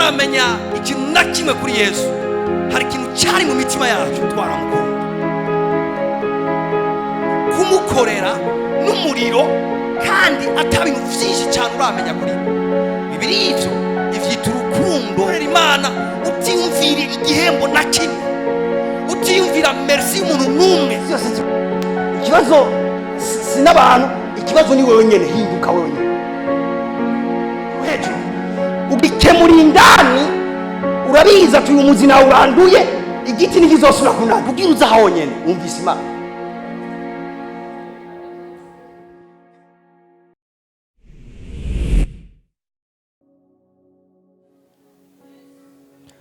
tutaramenya ikintu na kimwe kuri Yesu, hari ikintu cyari mu mitima yacu twaramukunda. Kumukorera n'umuriro kandi atabintu byinshi cyane uramenya kuri Bibiri ivyo ivyita urukundo. Imana utiyumvira igihembo na kimwe, utiyumvira merci y'umuntu n'umwe. Ikibazo sinabantu, ikibazo ni wewe nyene. Hinduka wewe nyene hejuru ubikemura indani. Urabiza ati uyu muzi nawe uranduye, igiti ntikizosubira kunanda. Ugira uza aho nyene wumvise Imana.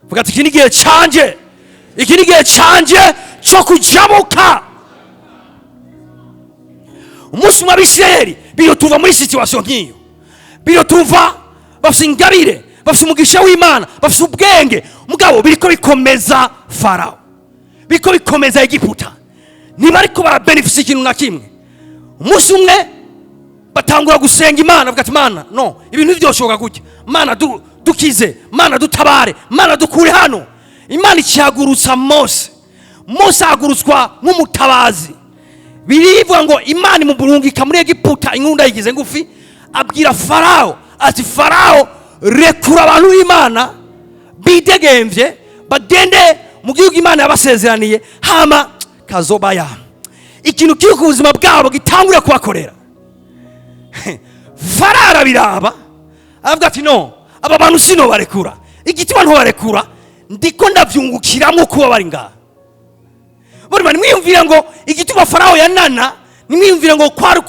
Vuga ati iki ni igihe canje, iki ni igihe canje cyo kujabuka. Umunsi w'Abisirayeli biyo tuva muri situation nk'iyo, biyo tuva bafite ingabire, bafite umugisha w'Imana, bafite ubwenge, mugabo biriko bikomeza Farao, biriko bikomeza Egiputa, ntibariko barabenefisa ikintu na kimwe. Umunsi umwe batangura gusenga Imana, bavuga ati Mana no, ibintu byoshoboka gutya, Mana dukize, Mana dutabare, Mana dukure hano. Imana ikihagurutsa Mose. Mose ahagurutswa nk'umutabazi. Birivuga ngo Imana imurungika muri Egiputa, inkuru ndayigize ngufi, abwira Farao ati Farao rekura abantu b'Imana bidegemvye bagende mu gihugu Imana yabasezeraniye, hama kazobaya ikintu kiri ku buzima bwabo gitangure kubakorera. Farao arabiraba avuga ati no, aba bantu sino barekura, igiti bantu barekura, ndiko ndavyungukiramo kuba bari ngaha. Bari mwiyumvira ngo igituma Farao yanana, nimwiyumvira ngo kwari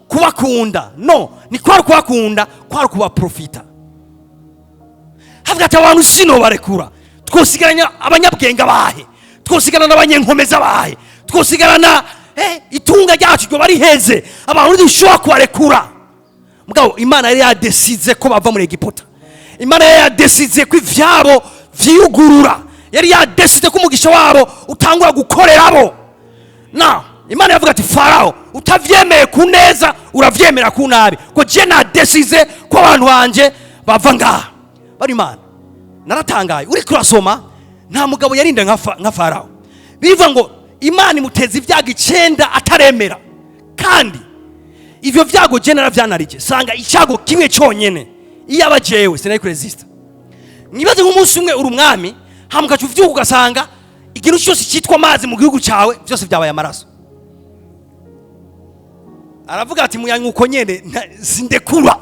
kubakunda. No, ni kwari kubakunda, kwari kuba profita. Havuga ati abantu sino barekura, twosigaranya abanyabwenga bahe, twosigarana abanyenkomeza bahe, twosigarana itunga ryacu ryo bari heze, abantu dushobora kubarekura. Mugabo Imana yari yadesize ko bava muri Egiputa. Imana yari yadesize ko ivyabo vyugurura, yari yadesize ko umugisha wabo utangura gukorerabo. Na Imana yavuga ati Farao utavyemeye ku neza uravyemera ku nabi, ko je nadesize ko abantu banje bava ngaha. Bari Imana naratangaye, uri kurasoma nta mugabo yarinda nka Farao. Bivuga ngo Imana imuteza ibyago 9 ataremera, kandi ivyo vyago je naravyanarije sanga icyago kimwe cyonyene iyaba jewe sinari kuresista. Nibaze nk'umunsi umwe uri umwami, hamuka cyuvyuka ugasanga ikintu cyose cyitwa amazi mu gihugu cyawe byose byabaye amaraso. Aravuga ati muyanguko nyene sindekura.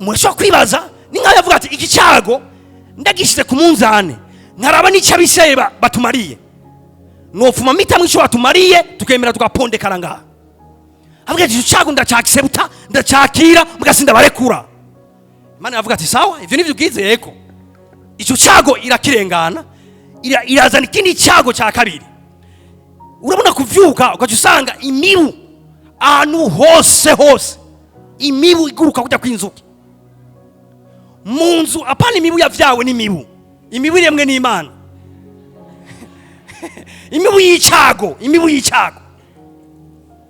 Mwesho kwibaza ni nka yavuga ati iki cyago ndagishyize ku munzane, nkaraba n'icyo Abisirayeli batumariye, nofuma mita mwisho batumariye tukemera tukapondekana ngaha. Avuga ati cyago ndacakisebuta, ndacakira mugasinda barekura. Imana yavuga ati sawa, ivyo nivyo ugize yeko. Ico cyago irakirengana, irazana ikindi cyago cya kabiri. Urabona kuvyuka ukaje usanga imibu ahantu hose, imibu iguruka kujya kwinzuki munzu. Apana imibu yavyawe n'imibu, imibu iremwe n'Imana. Imibu y'icyago, imibu y'icyago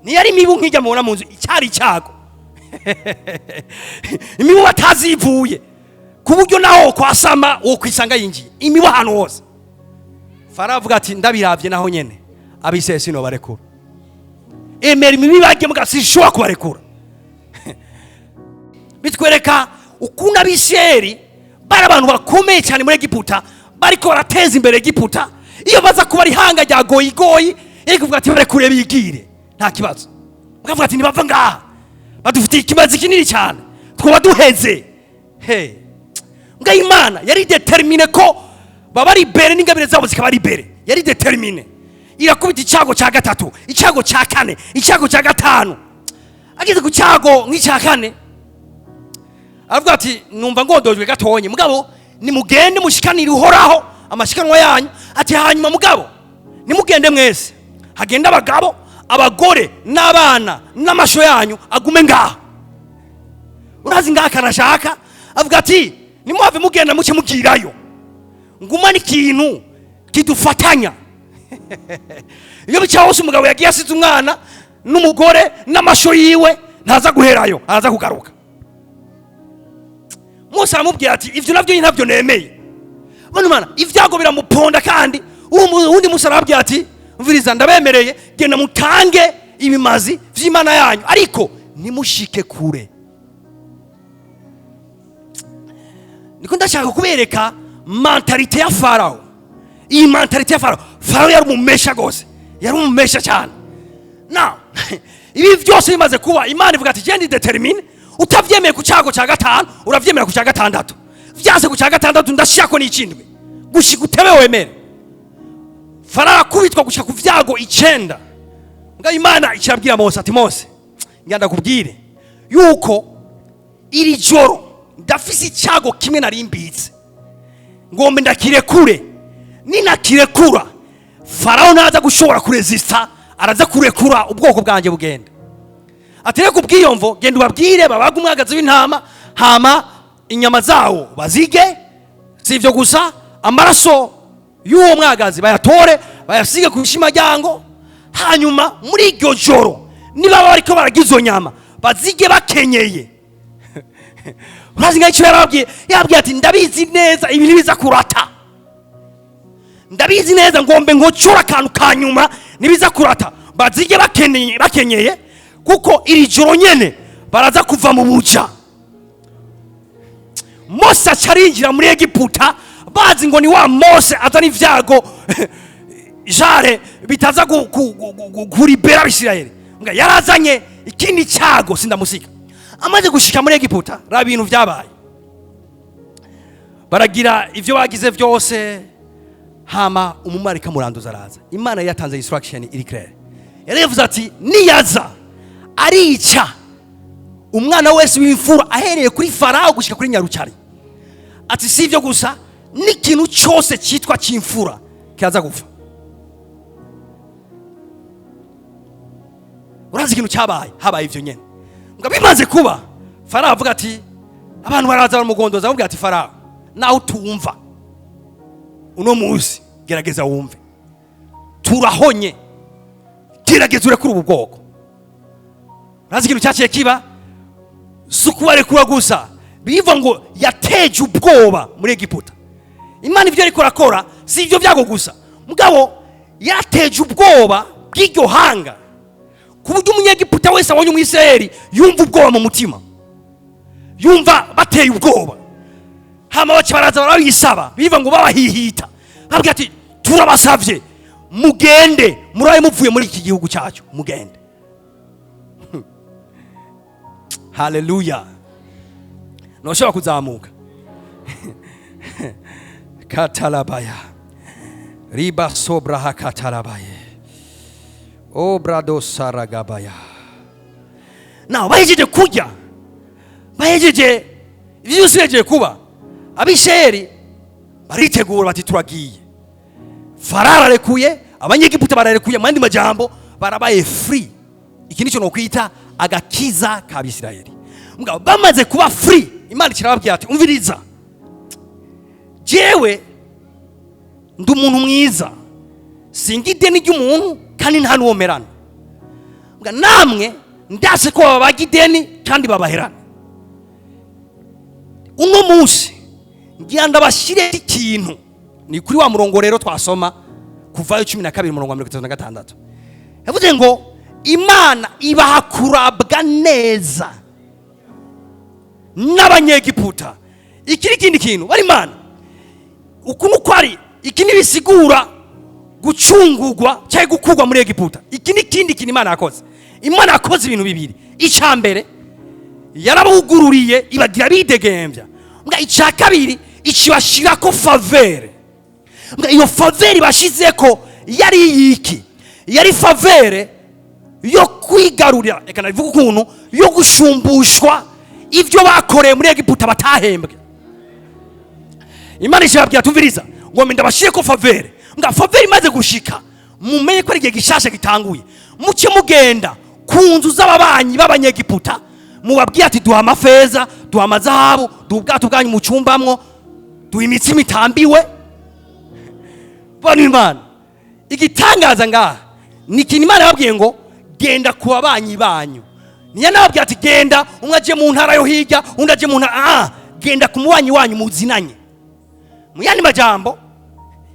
ni yari imibu nkijya mubona munzu, icyari icyago. Imibu batazivuye ku buryo naho kwasama wo kwisanga yinjiye imibu ahantu hose. Farao avuga ati ndabiravye naho nyene Abisirayeli sino barekura. Emera imibu bagiye mugasishobora kubarekura. Bitwereka ukunda Abisirayeli bari abantu bakomeye cyane muri Egiputa, bariko barateza imbere Egiputa. Iyo baza kuba rihanga rya goyigoyi, kuvuga ati barekure bigire nta kibazo. Mukavuga ati nibava ngaha badufitiye ikibazo kinini cyane, twaba duheze. Nga Imana yari determine ko baba libere n'ingabire zabo zikaba libere. Yari determine. Irakubita icyago cya gatatu, icyago cya kane, icyago cya gatanu. Ageze ku cyago nk'icya kane, aravuga ati numva ngodojwe gatonye, mugabo nimugende mushikanire uhoraho amashikanwa yanyu. Ati hanyuma mugabo nimugende mwese, hagenda abagabo, abagore n'abana n'amasho yanyu agume ngaha. Urazi ngaha kanashaka, avuga ati nimuhave mugenda muke mugirayo, nguma n'ikintu kidufatanya. Iyo bicaho hose umugabo yagiye asize umwana n'umugore n'amasho yiwe, ntaza guherayo, araza kugaruka. Mose aramubwira ati ivyo navyo ntabyo nemeye. Bano mana ivyago biramuponda kandi undi Musa arabwira ati mviriza ndabemereye genda mutange ibimazi vy'Imana yanyu ariko nimushike kure. Niko ndashaka kubereka mentalite ya Farao. Iyi mentalite ya Farao. Farao yari umumesha gose. Yari umumesha cyane. Now, ibi byose bimaze kuba Imana ivuga ati genda determine utavyemeye ku cyago cya gatanu uravyemera ku cya gatandatu. Vyase ku cya gatandatu ndashaka ni ikindwe. Gushika utebe wemere. Farao akubitwa gushika ku vyago 9. Nga Imana ikirabwira Mose ati Mose ngenda kubwire yuko iri joro ndafise icyago kimwe narimbitse ngombe ndakirekure ninakirekura Farao naza gushobora kuresista araza kurekura ubwoko bwanje bugenda atire kubwiyomvo genda ubabwire babaga umwagazi w'intama hama inyama zawo bazige sivyo gusa amaraso y'uwo mwagazi bayatore bayasige ku bishimajyango hanyuma muri iryo joro niba bariko baragizo nyama bazige bakenyeye. Urazi ngicyo yabwiye ati ndabizi neza ibintu biza kurata. Ndabizi neza ngombe ngocora akantu kanyuma nibiza kurata. Bazige bakenyeye kuko iri joro nyene baraza kuva mu buja. Mose acarinjira muri Egiputa bazi ngo ni wa Mose azana ivyago jare bitaza kuribera Isirayeli. Nga yarazanye ikindi cyago sindamusika. Amaze gushika muri Egiputa raba ibintu vyabaye. Baragira ivyo bagize vyose hama umumarika muranduza araza. Imana yatanze instruction iri clear. Yarevuze ati niyaza arica umwana wese w'imfura ahereye kuri Farao gushika kuri Nyarucari. Ati sivyo gusa n'ikintu cyose cyitwa cy'imfura kiraza gupfa. Urazi ikintu cyabaye habaye ivyo nyene. Nga bimaze kuba Farao avuga ati abantu baraza baramugondoza avuga ati Farao naho tumva uno munsi gerageza wumve turahonye gerageza urekura ubu bwoko. Urazi ikintu cyaciye kiba sukubarekura gusa biva ngo yateje ubwoba muri Egiputa. Imana ivyo ariko rakora si ivyo vyago gusa mugabo yateje ubwoba bw'iryo hanga kuburyo umunyegiputa wese abonye umwisirayeli yumva ubwoba mu mutima yumva bateye ubwoba hama baca baraza barabisaba biva ngo babahihita babwira ati turabasavye mugende muraye muvuye muri iki gihugu cyacu mugende. Haleluya. Noshobora kuzamuka. Katalabaya riba sobra hakatalabaye obrado saragabaya. Now bahejeje kujya bahejeje vyose kuba abisheri baritegura bati turagiye. Farao arekuye abanyegiputa bararekuye mandi majambo barabaye free. Iki nico no kwita agakiza ka Bisirayeli. Mugabo bamaze kuba free Imana kirababwira ati umviriza jewe ndi umuntu mwiza singide n'ijyumuntu kandi nta nuwomerana. Mga namwe ndase ko babagideni kandi babaherana. Uno munsi ngira ndabashire ikintu ni kuri wa murongo rero twasoma kuva 12:36. Yavuze ngo Imana ibaha kurabwa neza n'abanyegiputa. Ikiri kindi kintu bari Imana ukuntu kwari ikindi bisigura gucungurwa cyangwa gukurwa muri Egiputa. Iki ni kindi kintu Imana yakoze. Imana yakoze ibintu bibiri. Icambere yarabugururiye ibagira bidegembya. Mbwa icakabiri ikibashira ko favere. Mbwa iyo favere bashizeko yari yiki? Yari favere yo kwigarurira eka navuga ukuntu yo gushumbushwa ivyo bakoreye muri Egiputa batahembwe. Imana ishobora tumviriza ngo ndabashire ko favere. Mbwa favere imaze gushika mumenye ko ari igihe gishasha gitanguye. Muke mugenda kunzu z'ababanyi b'abanyegiputa mubabwiye ati duha amafeza duha amazahabu dubwato bwanyu mu cyumbamwo duha imitsima itambiwe. Bana Imana igitangaza ngaha ni kintu Imana yababwiye ngo genda ku babanyi banyu. Niya nababwiye ati genda umwe aje mu ntara yo hirya undi aje mu ntara genda ku mubanyi wanyu muzinanye. Mu yandi majambo,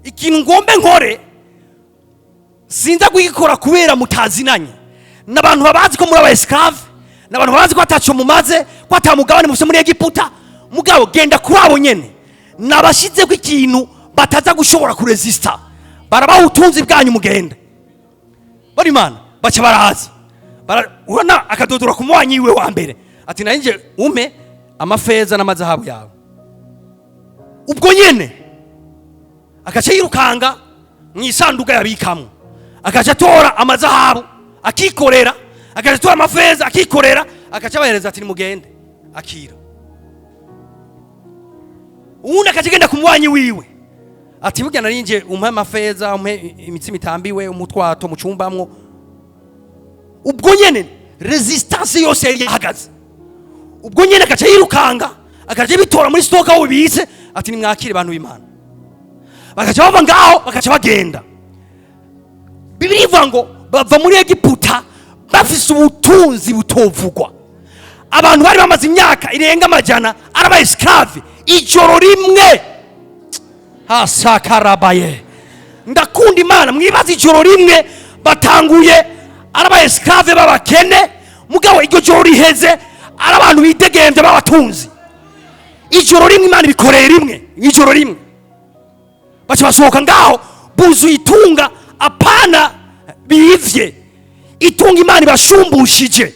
ikintu ngombe nkore sinza kugikora kubera mutazinanye. N'abantu babazi ko muri aba esclave, n'abantu babazi ko ataco mumaze, ko atamugabane mufise muri Egiputa. Mugabo genda kuri abo nyene nabashize ko ikintu bataza gushobora kuresista. Barabaha ubutunzi bwanyu mugende. Bari Imana baca baraza. Urana akadodora ku mubanyi iwe wa mbere. Ati nanje ume amafeza n'amazahabu yawe. Ubwo nyene akaca yirukanga mwisanduka yabikamwe. Akaca tora amazahabu akikorera, akaca tora amafeza akikorera, akaca bahereza ati nimugende akira. Uwundi akaca genda ku mubanyi wiwe. Ati burya narinje umpe amafeza, umpe imitsima itambiwe, umutwato mucumbamwo. Ubwo nyene resistance yose yari yahagaze. Ubwo nyene akaca yirukanga, akaca bitora muri stoka aho bibitse, ati nimwakire abantu b'Imana. Bakaca bava ngaho, bakaca bagenda. Bibiri ivuga ngo bava muri Egiputa bafise ubutunzi butovugwa. Abantu bari bamaze imyaka irenga amajana araba esclave ijoro rimwe. Hasakarabaye. Ndakunda Imana mwibaza ijoro rimwe batanguye araba esclave babakene, mugabo iryo joro riheze ari abantu bidegemvye babatunzi. Ijoro rimwe Imana ibikorera rimwe, ijoro rimwe. Baca basohoka ngaho buzu itunga apana bivye. Itunga Imana ibashumbushije.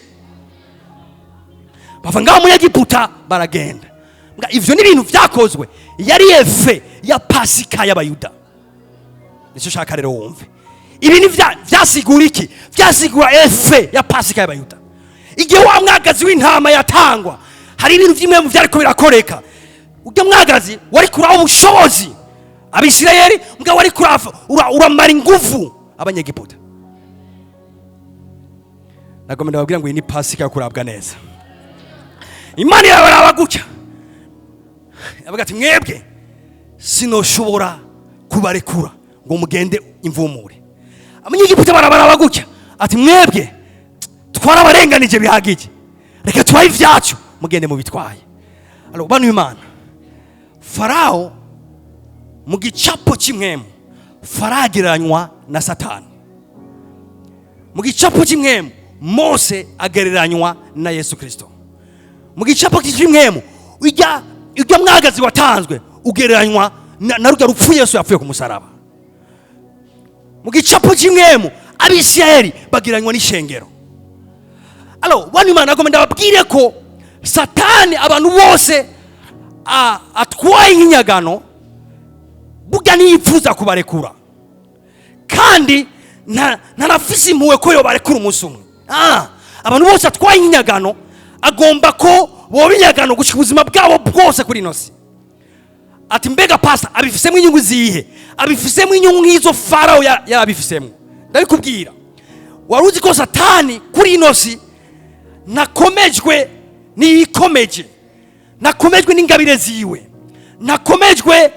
Bava ngaho muri Egiputa baragenda. Ivyo ni ibintu vyakozwe yari efe ya PASIKA y'Abayuda. Nico shaka rero wumve. Ibi ni vyasigura iki? Vyasigura efe ya PASIKA y'Abayuda. Igihe wa mwagazi w'intama yatangwa, hari ibintu vyimwe mu vyariko birakoreka. Ujya mwagazi wari kuraho ubushobozi Abisirayeli, mbwa wari kurafa uramara ingufu Abanyegiputa. Nagomba ndababwira ngo iyi ni PASIKA yo kurabwa neza. Imana yabaraba gutya. Avuga ati mwebwe sinoshobora kubarekura ngo mugende imvumure. Abanyegiputa barabaraba gutya. Ati mwebwe twarabarenganije bihagije. Reka tubahe ivyacu mugende mu bitwaye. Alo banu Imana. Farao mu gicapo kimwemu farageranywa na Satani. Mu gicapo kimwemu Mose agereranywa na Yesu Kristo. Mu gicapo kimwemu ujya mwagazi watanzwe ugereranywa na ruga rupfu Yesu yapfuye ku musaraba. Mu gicapo kimwemu Abisirayeli bagiranywa n'ishengero. Alo banu Imana agomba ndababwire ko Satani abantu bose atwaye nk'inyagano burya niyipfuza kubarekura kandi ntarafise impuhwe ko yo barekura umunsi umwe. Abantu bose atwaye nk'inyagano agomba ko boba inyagano gushika ubuzima bwabo bwose kuri inosi. Ati mbega pasta abifisemo inyungu zihe? Abifisemo inyungu nk'izo Farao yarabifisemo. Ndabikubwira waruzi ko Satani kuri inosi nakomejwe n'ikomeje, nakomejwe n'ingabire ziwe, nakomejwe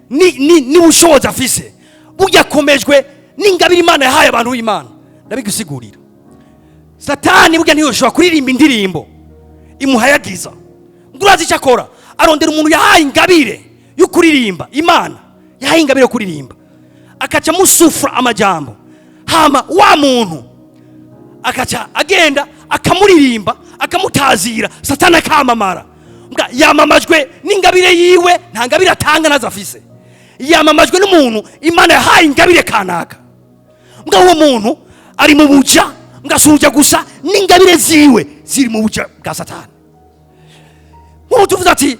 ni bushobozi afise, burya komejwe n'ingabire Imana yahaye abantu b'Imana. Ndabigusigurira Satani burya ntiyoshobora kuririmba indirimbo imuhayagiza. Ngurazi icyo akora arondera umuntu yahaye ingabire yo kuririmba. Imana yahaye ingabire yo kuririmba, akaca musufura amajambo, hama wa muntu akaca agenda akamuririmba akamutazira. Satani akamamara. Mbwa yamamajwe n'ingabire yiwe, nta ngabire atanga nazo afise. Yamamajwe n'umuntu Imana yahaye ingabire kanaka. Mbwa uwo muntu ari mu buja, ngasuja gusa n'ingabire ziwe ziri mu buja bwa Satani. Uwo tuvuze ati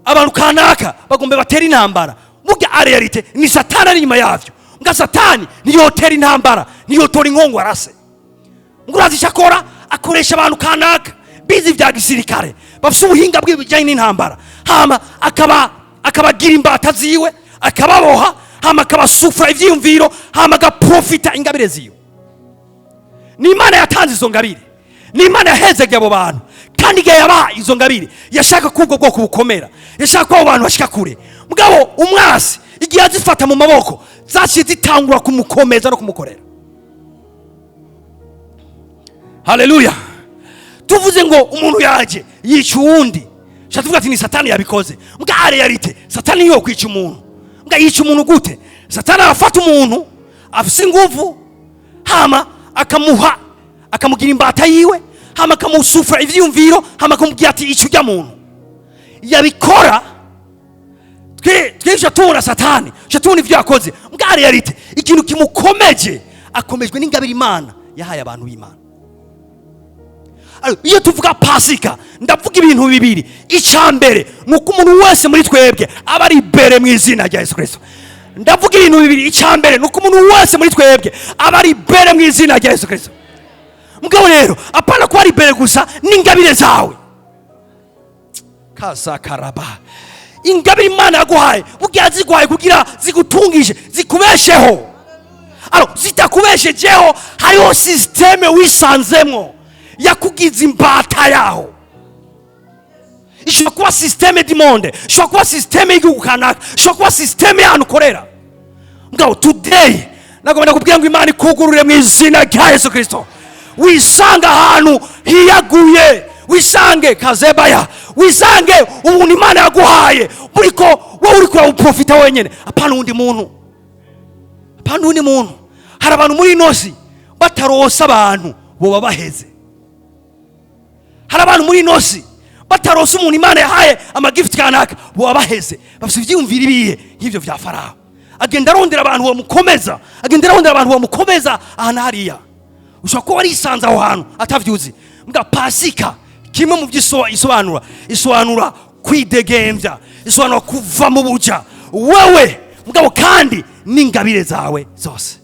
abantu kanaka bagombe batera intambara, burya realite ni Satani ari nyuma yavyo. Mbwa Satani niyo tera intambara, niyo tora inkongo arase. Ngurazi cyakora akoresha abantu kanaka bizi vya gisirikare bafite ubuhinga bw'ibijyanye n'intambara, hama akabagira imbata ziwe, akababoha, hama akabasufura ivyiyumviro, hama agaprofita ingabire ziwe. Ni Imana yatanze izo ngabire, ni Imana yahezegeye abo bantu, kandi igihe yabaha izo ngabire yashaka ko ubwo bwoko bukomera, yashaka ko abo bantu bashika kure. Mugabo umwasi igihe azifata mu maboko zaciye zitangura kumukomeza no kumukorera. Haleluya. Tuvuze ngo umuntu yaje yica uwundi, shatuvuga ati ni satani yabikoze. Mbwa are yarite satani yo kwica umuntu. Mbwa yica umuntu gute? Satani afata umuntu afise inguvu hama akamugira imbata yiwe, hama akamusufura ivyumviro, hama akamubwira ati ico ujya muntu yabikora. Twe tubona satani, tubona ivyo yakoze. Mbwa are yarite ikintu kimukomeje, akomejwe n'ingabire Imana yahaye abantu b'Imana. Iyo tuvuga pasika ndavuga ibintu bibiri. Icambere nuko umuntu wese muri twebwe aba ari bere mu izina rya Yesu Kristo. Ndavuga ibintu bibiri. Icambere nuko umuntu wese muri twebwe aba ari bere mu izina rya Yesu Kristo. Mugabo rero apana ko ari bere gusa n'ingabire zawe. Kazakaraba. Ingabire Imana yaguhaye bugiye ziguhaye kugira zigutungije zikubesheho. Zitakubeshejeho hariho systeme wisanzemwo yakugize imbata yaho. Ishobora kuba systeme du monde, ishobora kuba systeme y'igihugu kanaka, ishobora kuba systeme y'ahantu ukorera. Mugabo today nagomba kubwira ngo Imana ikugurure mu izina rya Yesu Kristo. Wisanga ahantu hiyaguye, wisange kazebaya, wisange ubuntu Imana yaguhaye buriko wowe uriko uprofita wenyene. Apana undi muntu, apana undi muntu. Hari abantu muri nosi batarosa abantu boba baheze. Hari abantu muri nosi batarosa umuntu Imana yahaye amagift kanaka boba baheze. Bafite ivyumvira ibihe nk'ivyo vya Farawo. Agenda arondera abantu bamukomeza, agenda arondera abantu bamukomeza ahantu hariya. Ushobora kuba warisanze aho hantu atavyuzi. Mbwa pasika kimwe mu isobanura kwidegemvya, isobanura kuva mu buja wewe mugabo kandi n'ingabire zawe zose.